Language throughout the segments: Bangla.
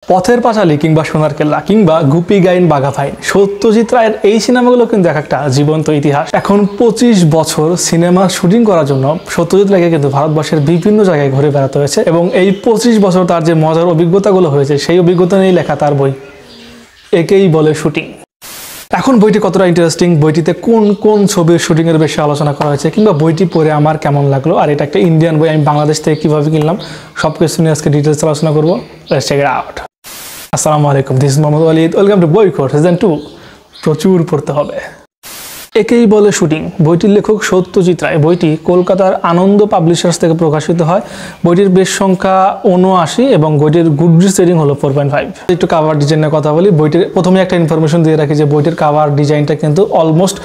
পথের পাঁচালী কিংবা সোনার কেল্লা কিংবা গুপি গাইন বাঘা ভাইন, সত্যজিৎ রায়ের এই সিনেমাগুলো কিন্তু একটা জীবন্ত ইতিহাস। এখন 25 বছর সিনেমা শুটিং করার জন্য সত্যজিৎ রায়কে কিন্তু ভারতবর্ষের বিভিন্ন জায়গায় ঘুরে বেড়াতে হয়েছে এবং এই 25 বছর তার যে মজার অভিজ্ঞতাগুলো হয়েছে সেই অভিজ্ঞতা নিয়ে লেখা তার বই একেই বলে শুটিং। এখন বইটি কতটা ইন্টারেস্টিং, বইটিতে কোন কোন ছবির শুটিংয়ের বেশি আলোচনা করা হয়েছে কিংবা বইটি পড়ে আমার কেমন লাগলো, আর এটা একটা ইন্ডিয়ান বই, আমি বাংলাদেশ থেকে কীভাবে কিনলাম সব কিছু নিয়ে আজকে ডিটেলস আলোচনা করবো। Let's check it out. আসসালামু আলাইকুম, this is Mohammad Walid, welcome to বইকোট সিজন 2। প্রচুর পড়তে হবে। একেই বলে শুটিং বইটির লেখক সত্যজিৎ রায়। বইটি কলকাতার আনন্দ পাবলিশার্স থেকে প্রকাশিত হয়। বইটির বেশ সংখ্যা 79 এবং বইটির গুডরিডস রেটিং হলো 4.5। একটু কাভার ডিজাইনের কথা বলি। বইটির প্রথমে একটা ইনফরমেশন দিয়ে রাখি যে বইটির কাভার ডিজাইনটা কিন্তু অলমোস্ট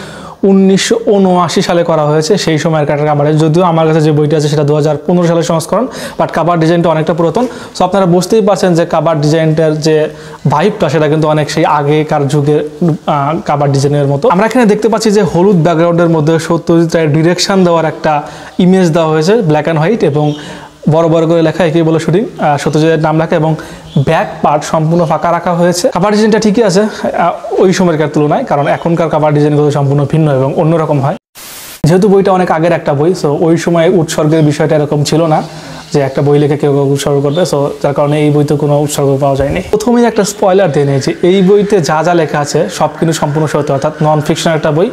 1979 সালে করা হয়েছে, সেই সময়ের কাভারে। যদিও আমার কাছে যে বইটি আছে সেটা 2015 সালের সংস্করণ, বাট কাভার ডিজাইনটা অনেকটা পুরাতন। সো আপনারা বুঝতেই পারছেন যে কাভার ডিজাইনটার যে ভাইবটা সেটা কিন্তু অনেক সেই আগেকার যুগের কাভার ডিজাইনের মতো। আমরা এখানে দেখতে পাচ্ছি যে হলুদ ব্যাকগ্রাউন্ডের মধ্যে সত্যজিৎ রায়ের ডিরেকশন দেওয়ার একটা ইমেজ দেওয়া হয়েছে, ব্ল্যাক অ্যান্ড হোয়াইট, এবং বড় বড় করে লেখা একেই বলে শুটিং, সত্যজিতের নাম লেখা, এবং ব্যাক পার্ট সম্পূর্ণ ফাঁকা রাখা হয়েছে। কাভার ডিজাইনটা ঠিকই আছে ওই সময়কার তুলনায়, কারণ এখনকার কাভার ডিজাইনগুলো সম্পূর্ণ ভিন্ন এবং অন্যরকম হয়। যেহেতু বইটা অনেক আগের একটা বই, সো ওই সময় উৎসর্গের বিষয়টা এরকম ছিল না যে একটা বই লিখে কেউ উৎসর্গ করবে, সো যার কারণে এই বইতে কোনো উৎসর্গ পাওয়া যায়নি। প্রথমেই একটা স্পয়লার দিয়ে নিয়েছি, এই বইতে যা যা লেখা আছে সব কিন্তু সম্পূর্ণ সত্য, অর্থাৎ নন ফিকশন একটা বই।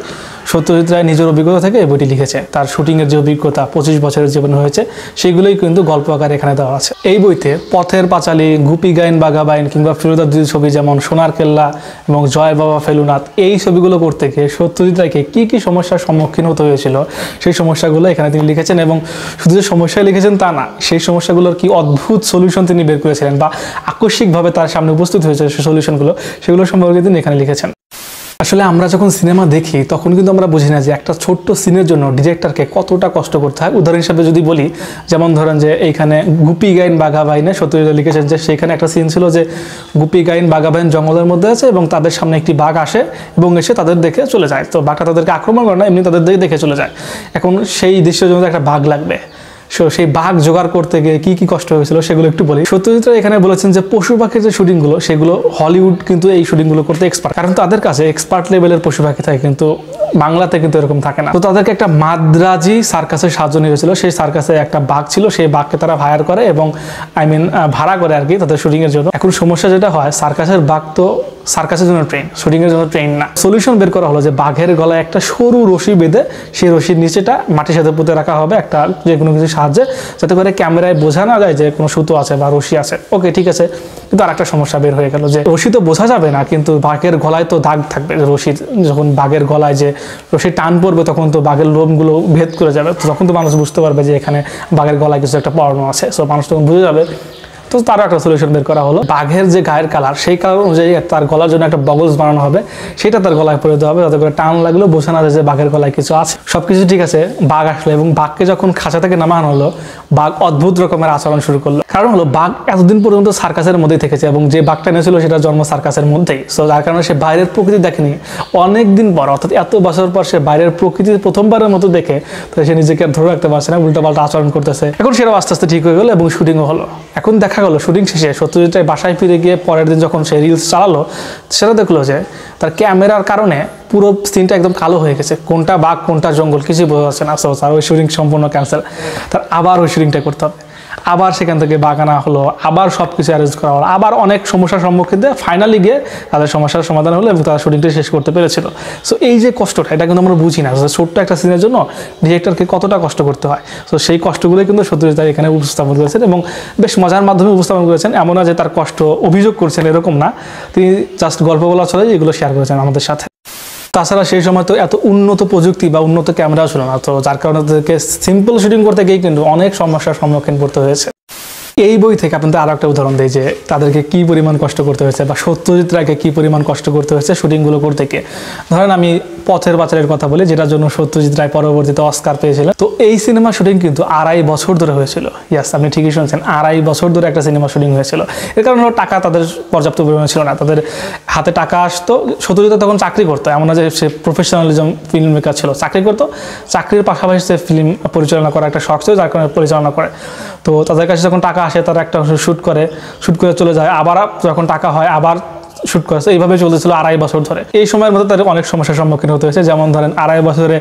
সত্যজিৎ রায় নিজের অভিজ্ঞতা থেকে এই বইটি লিখেছে। তার শুটিংয়ের যে অভিজ্ঞতা 25 বছরের জীবনে হয়েছে সেগুলোই কিন্তু গল্প আকারে এখানে দেওয়া আছে। এই বইতে পথের পাঁচালী, গুপি গাইন বাঘা বাইন কিংবা ফিরোজা দিদির ছবি যেমন সোনার কেল্লা এবং জয় বাবা ফেলুনাথ, এই ছবিগুলো করতে গিয়ে সত্যজিৎ রায়কে কী কী সমস্যার সম্মুখীন হতে হয়েছিল সেই সমস্যাগুলো এখানে তিনি লিখেছেন। এবং শুধু যে সমস্যায় লিখেছেন তা না, সেই সমস্যাগুলোর কি অদ্ভুত সলিউশন তিনি বের করেছিলেন বা আকস্মিকভাবে তার সামনে উপস্থিত হয়েছে সেই সলিউশনগুলো, সেগুলো সম্পর্কে তিনি এখানে লিখেছেন। আসলে আমরা যখন সিনেমা দেখি তখন কিন্তু আমরা বুঝি না যে একটা ছোট্ট সিনের জন্য ডিরেক্টরকে কতটা কষ্ট করতে হয়। উদাহরণ হিসাবে যদি বলি, যেমন ধরেন যে এইখানে গুপি গাইন বাঘা বাইনে সত্যজিৎ রায় লিখেছেন যে সেখানে একটা সিন ছিল যে গুপি গাইন বাঘা বাইন জঙ্গলের মধ্যে আছে এবং তাদের সামনে একটি বাঘ আসে এবং এসে তাদের দেখে চলে যায়। তো বাঘটা তাদেরকে আক্রমণ করে না, এমনি তাদের দেখে চলে যায়। এখন সেই দৃশ্যের জন্য একটা বাঘ লাগবে, সেই বাঘ জোগাড় করতে গিয়ে কি কি কষ্ট হয়েছিল সেগুলো একটু বলি। সত্যজিৎ রায় এখানে বলেছেন যে পশু পাখির যে শুটিংগুলো সেগুলো হলিউড কিন্তু এই শুটিংগুলো করতে এক্সপার্ট, কারণ তাদের কাছে এক্সপার্ট লেভেলের পশু পাখি থাকে, কিন্তু বাংলাতে কিন্তু এরকম থাকে না। তো তাদেরকে একটা মাদ্রাজি সার্কাসের সাহায্য নিয়েছিল, সেই সার্কাসে একটা বাঘ ছিল, সেই বাঘকে তারা হায়ার করে এবং ভাড়া করে আর কি তাদের শুটিংয়ের জন্য। এখন সমস্যা যেটা হয়, সার্কাসের বাঘ তো সার্কাসের জন্য ট্রেন, শুটিংয়ের জন্য ট্রেন না। সলিউশন বের করা হলো যে বাঘের গলায় একটা সরু রশি বেঁধে সেই রশির নিচেটা মাটির সাথে পুঁতে রাখা হবে একটা যে কোনো কিছু সাহায্যে, যাতে করে ক্যামেরায় বোঝা না যায় যে কোনো সুতো আছে বা রশি আছে। ওকে, ঠিক আছে, কিন্তু আর একটা সমস্যা বের হয়ে গেল যে রশি তো বোঝা যাবে না, কিন্তু বাঘের গলায় তো দাগ থাকবে। রশি যখন বাঘের গলায় যে রশি টান পড়বে তখন তো বাঘের লোমগুলো ভেদ করে যাবে, তখন তো মানুষ বুঝতে পারবে যে এখানে বাঘের গলায় কিছু একটা পড়ানো আছে, সো মানুষ তখন বুঝে যাবে। তো তারও একটা সলিউশন বের করা হলো, বাঘের যে গায়ের কালার সেই কালার অনুযায়ী তার গলার জন্য একটা বগলস বানানো হবে, সেটা তার গলায় পরে দেওয়া হবে, যাতে করে টান লাগলেও বোঝা না যায় যে বাঘের গলায় কিছু আছে। সবকিছু ঠিক আছে, বাঘ আসলো এবং বাঘকে যখন খাঁচা থেকে নামানো হলো, বাঘ অদ্ভুত রকমের আচরণ শুরু করলো। কারণ হলো বাঘ এতদিন পর্যন্ত সার্কাসের মধ্যেই থেকেছে এবং যে বাঘটা এনেছিল সেটা জন্ম সার্কাসের মধ্যেই, সো যার কারণে সে বাইরের প্রকৃতি দেখেনি অনেকদিন পর, অর্থাৎ এত বছর পর সে বাইরের প্রকৃতি প্রথমবারের মতো দেখে তো সে নিজেকে ধরে রাখতে পারছে না, উল্টাপাল্টা আচরণ করতেছে। এখন সেটাও আস্তে আস্তে ঠিক হয়ে গেলো এবং শুটিংও হলো। এখন দেখা গেলো শুটিং শেষে সত্যজিৎ রায় বাসায় ফিরে গিয়ে পরের দিন যখন সে রিলস চালালো, সেটা দেখলো যে তার ক্যামেরার কারণে পুরো সিনটা একদম কালো হয়ে গেছে, কোনটা বাঘ কোনটা জঙ্গল কিছুই বোঝা যাচ্ছে না। সো তার ওই শুটিং সম্পূর্ণ ক্যান্সেল, তার আবার ওই শুটিংটা করতে হবে, আবার সেখান থেকে বাঘ আনা হলো, আবার সব কিছু অ্যারেঞ্জ করা হলো, আবার অনেক সমস্যার সম্মুখীন দিয়ে ফাইনালি গিয়ে তাদের সমস্যার সমাধান হলো এবং তারা শুটিংটা শেষ করতে পেরেছিল। সো এই যে কষ্টটা, এটা কিন্তু আমরা বুঝি না, ছোট্ট একটা সিনের জন্য ডিরেক্টরকে কতটা কষ্ট করতে হয়। সো সেই কষ্টগুলোই কিন্তু সত্যজিৎ রায় এখানে উপস্থাপন করেছেন এবং বেশ মজার মাধ্যমে উপস্থাপন করেছেন। এমন না যে তার কষ্ট অভিযোগ করছেন, এরকম না, তিনি জাস্ট গল্প বলা ছলে এগুলো শেয়ার করেছেন আমাদের সাথে। তাছাড়া সেই সময় তো এত উন্নত প্রযুক্তি বা উন্নত ক্যামেরা ছিল না, তো যার কারণে তাদেরকে সিম্পল শুটিং করতে গিয়ে কিন্তু অনেক সমস্যার সম্মুখীন করতে হয়েছে। এই বই থেকে আপনাদের আরও একটা উদাহরণ দিই যে তাদেরকে কী পরিমাণ কষ্ট করতে হয়েছে বা সত্যজিৎ রায়কে কী পরিমাণ কষ্ট করতে হয়েছে শুটিংগুলো করতে গিয়ে। ধরেন আমি পথের পাঁচালীর কথা বলি, যেটার জন্য সত্যজিৎ রায় পরবর্তীতে অস্কার পেয়েছিলেন। তো এই সিনেমা শুটিং কিন্তু 2.5 বছর ধরে হয়েছিল। ইয়াস, আপনি ঠিকই শুনছেন, 2.5 বছর ধরে একটা সিনেমা শুটিং হয়েছিল। এর কারণ হলো টাকা তাদের পর্যাপ্ত পরিমাণে ছিল না, তাদের হাতে টাকা আসতো। সত্যজিৎ তখন চাকরি করতো, এমন না যে সে প্রফেশনালিজম ফিল্ম মেকার ছিল, চাকরি করতো, চাকরির পাশাপাশি সে ফিল্ম পরিচালনা করা একটা শখ ছিল, যার কারণে পরিচালনা করে। তো তাদের কাছে যখন টাকা আসে তারা একটা শ্যুট করে চলে যায়, আবার যখন টাকা হয় আবার শ্যুট করেছে, এইভাবে চলেছিল 2.5 বছর ধরে। এই সময়ের মধ্যে তাদের অনেক সমস্যার সম্মুখীন হতে হয়েছে, যেমন ধরেন 2.5 বছরে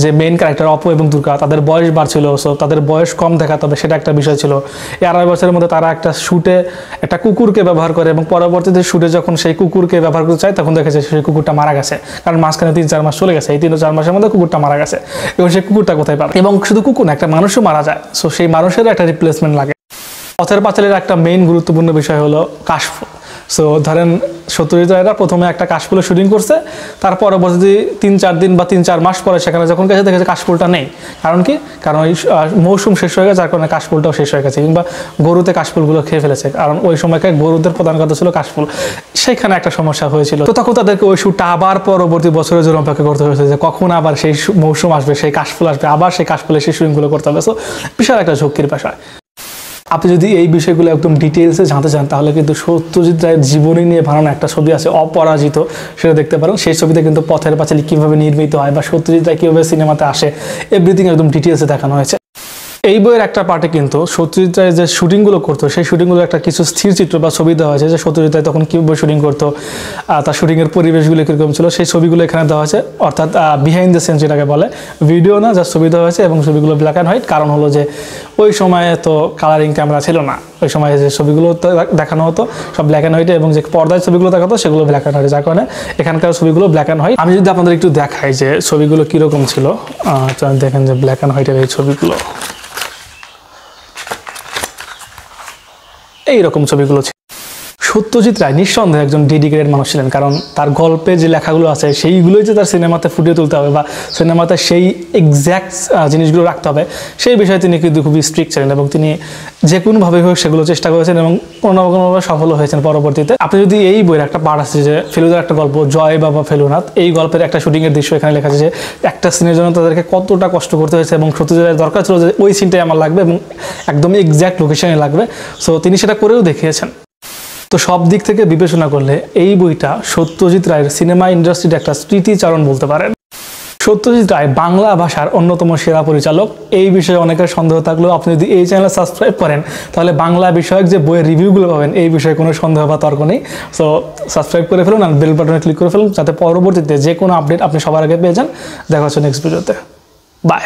যে মেইন ক্যারেক্টার অপু এবং দুর্গা তাদের বয়স বাড়ছিল, সো তাদের বয়স কম দেখাতে হবে সেটা একটা বিষয় ছিল। এই 2.5 বছরের মধ্যে তারা একটা শ্যুটে একটা কুকুরকে ব্যবহার করে এবং পরবর্তীতে শ্যুটে যখন সেই কুকুরকে ব্যবহার করতে চায় তখন দেখেছে সেই কুকুরটা মারা গেছে, কারণ মাঝখানে 3-4 মাস চলে গেছে, এই 3-4 মাসের মধ্যে কুকুরটা মারা গেছে। এবং সেই কুকুরটা কোথায় পাবে, এবং শুধু কুকুর না, একটা মানুষও মারা যায়, সো সেই মানুষের একটা রিপ্লেসমেন্ট লাগে। পথের পাঁচালীর একটা মেইন গুরুত্বপূর্ণ বিষয় হলো কাশফুল। সো ধরেন সত্যজিৎ রায়রা প্রথমে একটা কাশফুলের শুটিং করছে, তার পরবর্তী 3-4 দিন বা 3-4 মাস পরে সেখানে যখন গেছে দেখেছে কাশফুলটা নেই। কারণ কি, কারণ ওই মৌসুম শেষ হয়ে গেছে, যার কারণে কাশফুলটাও শেষ হয়ে গেছে, কিংবা গরুতে কাশফুলগুলো খেয়ে ফেলেছে, কারণ ওই সময়কার গরুদের প্রধান খাদ্য ছিল কাশফুল। সেখানে একটা সমস্যা হয়েছিল, তো তখন তাদেরকে ওই শ্যুটটা আবার পরবর্তী বছরের জন্য অপেক্ষা করতে হয়েছে যে কখন আবার সেই মৌসুম আসবে, সেই কাশফুল আসবে, আবার সেই কাশফুলের সেই শুটিংগুলো করতে হবে। সো বিশাল একটা ঝক্কির বিষয়। আপনি যদি এই বিষয়গুলো একদম ডিটেলসে জানতে চান তাহলে কিন্তু সত্যজিৎ রায়ের জীবনী নিয়ে বানানো একটা ছবি আছে অপরাজিত, সেটা দেখতে পারেন। সেই ছবিতে কিন্তু পথের পাঁচালী কীভাবে নির্মিত হয় বা সত্যজিৎ রায় কীভাবে সিনেমাতে আসে এভরিথিং একদম ডিটেলসে দেখানো হয়েছে। এই বইয়ের একটা পার্টে কিন্তু সত্যজিৎ রায় যে শুটিংগুলো করতো সেই শুটিংগুলো একটা কিছু স্থির চিত্র বা ছবি দেওয়া হয়েছে যে সত্যজিৎ রায় তখন কীভাবে শুটিং করতো, তার শুটিংয়ের পরিবেশগুলো কীরকম ছিল সেই ছবিগুলো এখানে দেওয়া হয়েছে, অর্থাৎ বিহাইন্ড দ্য সিন যেটাকে বলে, ভিডিও না, যা ছবি দেওয়া হয়েছে। এবং ছবিগুলো ব্ল্যাক অ্যান্ড হোয়াইট, কারণ হলো যে ওই সময়ে তো কালারিং ক্যামেরা ছিল না, ওই সময় যে ছবিগুলো দেখানো হতো সব ব্ল্যাক অ্যান্ড হোয়াইটে, এবং যে পর্দায় ছবিগুলো দেখাতো সেগুলো ব্ল্যাক অ্যান্ড হোয়াইট, যার কারণে এখানকার ছবিগুলো ব্ল্যাক অ্যান্ড হোয়াইট। আমি যদি আপনাদের একটু দেখাই যে ছবিগুলো কীরকম ছিল, দেখেন যে ব্ল্যাক অ্যান্ড হোয়াইটের এই ছবিগুলো, এইরকম ছবিগুলো ছিল। সত্যজিৎ রায় নিঃসন্দেহে একজন ডেডিকেটেড মানুষ ছিলেন, কারণ তার গল্পে যে লেখাগুলো আছে সেইগুলোই যে তার সিনেমাতে ফুটিয়ে তুলতে হবে বা সিনেমাতে সেই এক্স্যাক্ট জিনিসগুলো রাখতে হবে সেই বিষয়ে তিনি কিন্তু খুবই স্ট্রিক্ট ছিলেন, এবং তিনি যে কোনোভাবে হোক সেগুলো চেষ্টা করেছেন এবং কোনো না কোনোভাবে সফল হয়েছেন পরবর্তীতে। আপনি যদি এই বইয়ের একটা পার্ট আছে যে ফেলুদার একটা গল্প জয় বাবা ফেলুনাথ, এই গল্পের একটা শুটিংয়ের দৃশ্য এখানে লেখা আছে যে একটা সিনের জন্য তাদেরকে কতটা কষ্ট করতে হয়েছে, এবং সত্যজিৎ রায়ের দরকার ছিল যে ওই সিনটাই আমার লাগবে এবং একদম এক্স্যাক্ট লোকেশনে লাগবে, সো তিনি সেটা করেও দেখিয়েছেন। তো সব দিক থেকে বিবেচনা করলে এই বইটা সত্যজিৎ রায়ের সিনেমা ইন্ডাস্ট্রির একটা স্মৃতিচারণ বলতে পারেন। সত্যজিৎ রায় বাংলা ভাষার অন্যতম সেরা পরিচালক, এই বিষয়ে অনেকের সন্দেহ থাকলেও আপনি যদি এই চ্যানেল সাবস্ক্রাইব করেন তাহলে বাংলা বিষয়ক যে বইয়ের রিভিউগুলো পাবেন এই বিষয়ে কোনো সন্দেহ বা তর্ক নেই। সো সাবস্ক্রাইব করে ফেলুন আর বেল বাটনে ক্লিক করে ফেলুন, যাতে পরবর্তীতে যে কোনো আপডেট আপনি সবার আগে পেয়ে যান। দেখা হচ্ছে নেক্সট ভিডিওতে, বাই।